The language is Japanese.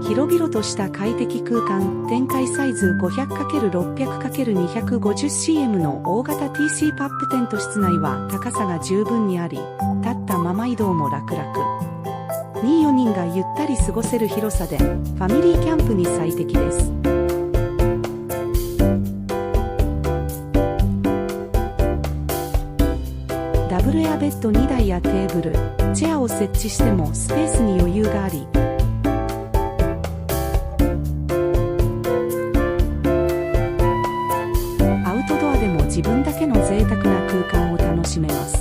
広々とした快適空間、展開サイズ 500×600×250cm の大型 TC パップテント。室内は高さが十分にあり、立ったまま移動も楽々。2、4人がゆったり過ごせる広さで、ファミリーキャンプに最適です。ダブルエアベッド2台やテーブル、チェアを設置してもスペースに余裕があり、アウトドアでも自分だけの贅沢な空間を楽しめます。